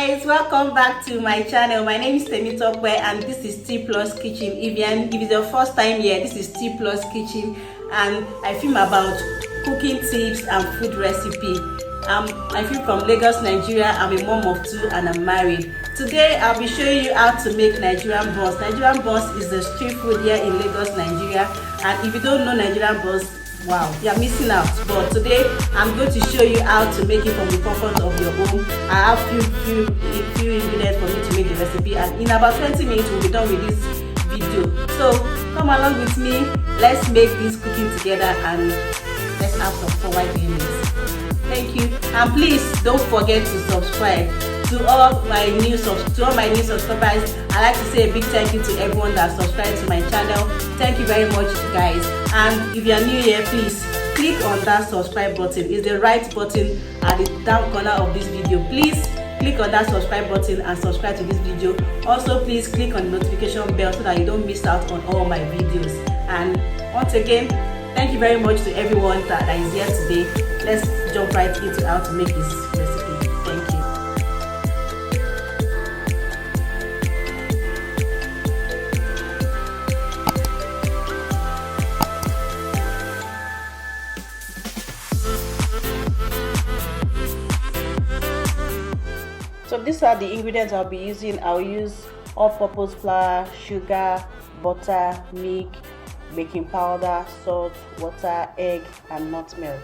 guys, welcome back to my channel. My name is Temitope and this is Teeplus Kitchen. If it's your first time here, this is Teeplus Kitchen and I film about cooking tips and food recipe. I film from Lagos, Nigeria. I'm a mom of 2 and I'm married. Today I'll be showing you how to make Nigerian buns. Nigerian buns is the street food here in Lagos, Nigeria, and if you don't know Nigerian buns, wow, you're missing out. But today I'm going to show you how to make it from the comfort of your home. I have few ingredients for me to make the recipe, and in about 20 minutes we'll be done with this video. So come along with me, let's make this cooking together and let's have some fun while doing this. Thank you, and please don't forget to subscribe. To all my new subscribers, I'd like to say a big thank you to everyone that subscribed to my channel. Thank you very much, guys. And if you are new here, please click on that subscribe button. It's the right button at the down corner of this video. Please click on that subscribe button and subscribe to this video. Also, please click on the notification bell so that you don't miss out on all my videos. And once again, thank you very much to everyone that is here today. Let's jump right into how to make this recipe. Thank you. So these are the ingredients I'll be using. I'll use all-purpose flour, sugar, butter, milk, baking powder, salt, water, egg, and nutmeg.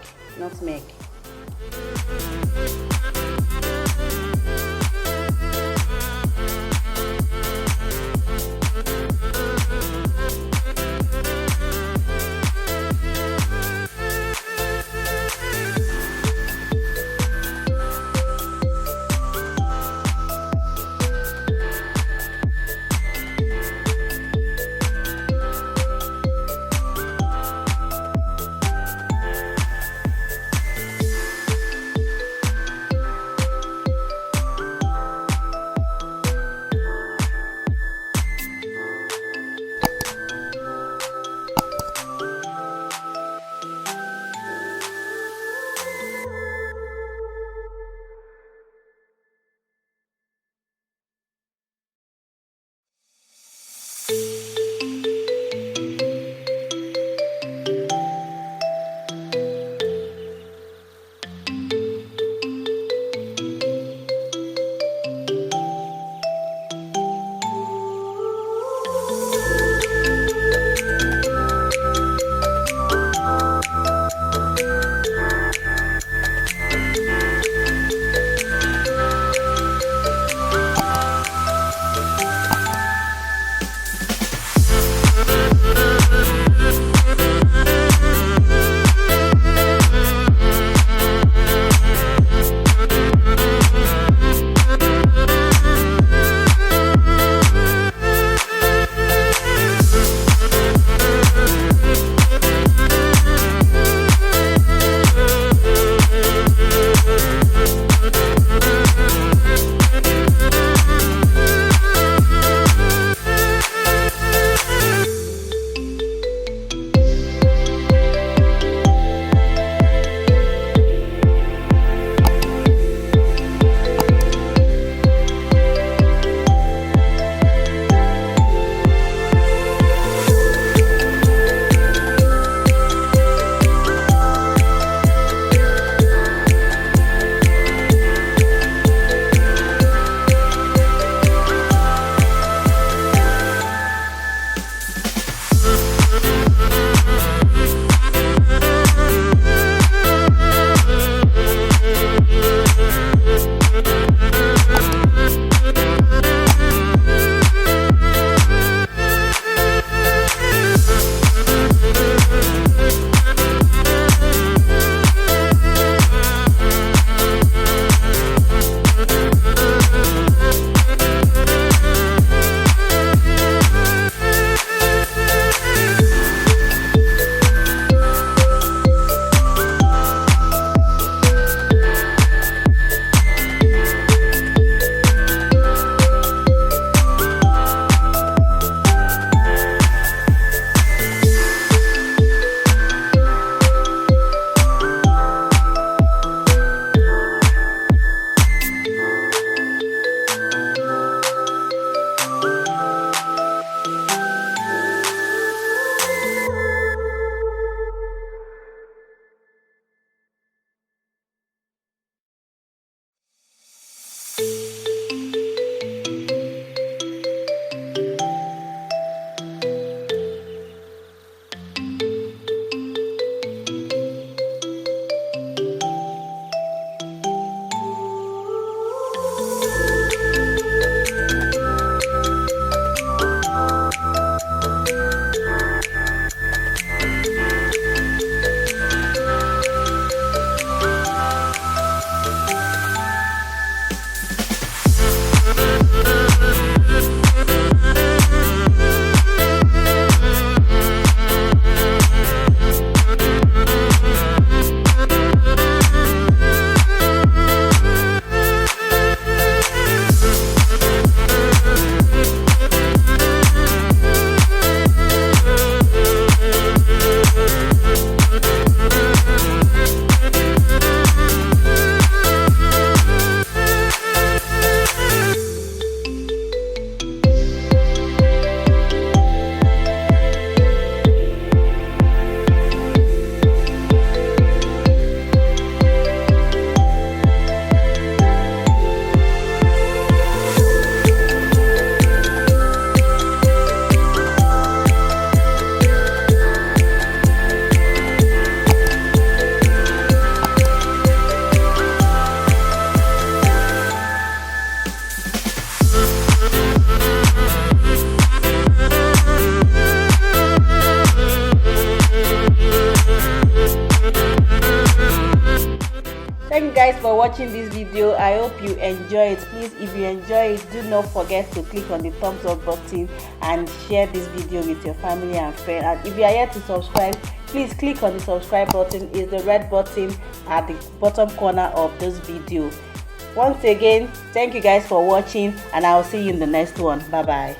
Thank you guys for watching this video. I hope you enjoy it. Please, if you enjoy it, do not forget to click on the thumbs up button and share this video with your family and friends. And if you are yet to subscribe, please click on the subscribe button. It's the red button at the bottom corner of this video. Once again, thank you guys for watching, and I'll see you in the next one. Bye bye.